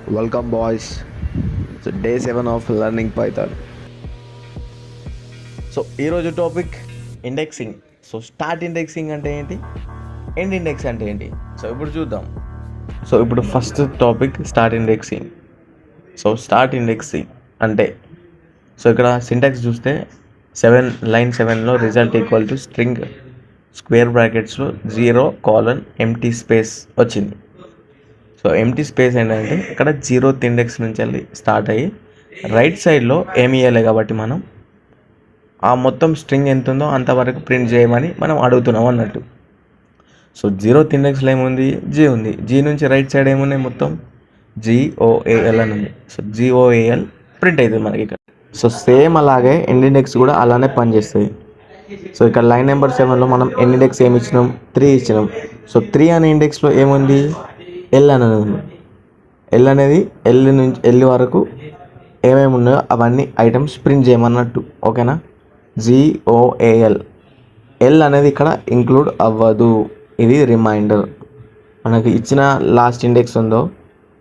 Welcome, boys. So, day 7 of learning Python. So ఈరోజు topic indexing. So start indexing అంటే ఏంటి, end index అంటే ఏంటి, సో ఇప్పుడు చూద్దాం. సో ఇప్పుడు first topic start indexing. So start indexing అంటే, సో ఇక్కడ సింటాక్స్ చూస్తే లైన్ 7లో result equal to string square బ్రాకెట్స్లో 0 ఎంటీ స్పేస్ వచ్చింది. సో ఎంటీ స్పేస్ ఏంటంటే ఇక్కడ 0th ఇండెక్స్ నుంచి వెళ్ళి స్టార్ట్ అయ్యి రైట్ సైడ్లో ఏమి ఇవ్వాలి కాబట్టి మనం ఆ మొత్తం స్ట్రింగ్ ఎంత ఉందో అంతవరకు ప్రింట్ చేయమని మనం అడుగుతున్నాం అన్నట్టు. సో 0th ఇండెక్స్లో ఏముంది, జీ ఉంది. జీ నుంచి రైట్ సైడ్ ఏమున్నాయి, మొత్తం GOAL అని ఉంది. సో GOAL ప్రింట్ అవుతుంది మనకి ఇక్కడ. సో సేమ్ అలాగే ఎండ్ ఇండెక్స్ కూడా అలానే పనిచేస్తుంది. సో ఇక్కడ లైన్ నెంబర్ 7లో మనం ఎండ్ ఇండెక్స్ ఏమి ఇచ్చినాం, 3 ఇచ్చినాం. సో 3 అనే ఇండెక్స్లో ఏముంది, ఎల్ అనేది ఉంది. ఎల్ అనేది ఎల్ వరకు ఏమేమి ఉన్నాయో అవన్నీ ఐటమ్స్ ప్రింట్ చేయమన్నట్టు, ఓకేనా. GOAL ఎల్ అనేది ఇక్కడ ఇంక్లూడ్ అవ్వదు, ఇది రిమైండర్. మనకి ఇచ్చిన లాస్ట్ ఇండెక్స్ ఉందో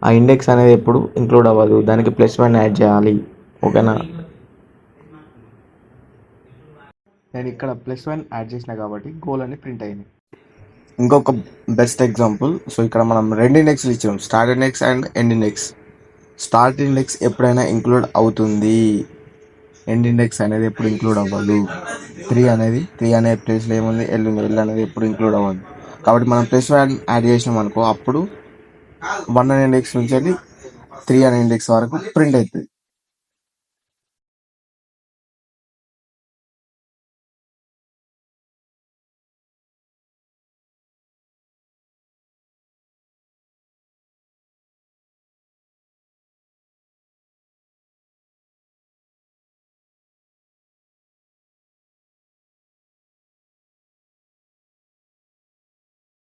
ఆ ఇండెక్స్ అనేది ఎప్పుడు ఇంక్లూడ్ అవ్వదు, దానికి +1 యాడ్ చేయాలి, ఓకేనా. నేను ఇక్కడ +1 యాడ్ చేసిన కాబట్టి గోల్ అని ప్రింట్ అయింది. ఇంకొక బెస్ట్ ఎగ్జాంపుల్, సో ఇక్కడ మనం 2 ఇండెక్స్లు ఇచ్చాం, start index and end index. Start index ఎప్పుడైనా ఇంక్లూడ్ అవుతుంది, ఎండ్ ఇండెక్స్ అనేది ఎప్పుడు ఇంక్లూడ్ అవ్వదు. 3 అనే ప్లేస్లో ఏముంది, ఎల్ ఉంది. ఎల్ అనేది ఎప్పుడు ఇంక్లూడ్ అవ్వదు. కాబట్టి మనం +1 యాడ్ చేసినాం అనుకో, అప్పుడు 1 అనే ఇండెక్స్ నుంచి వెళ్ళి 3 అనే ఇండెక్స్ వరకు ప్రింట్ అవుతుంది.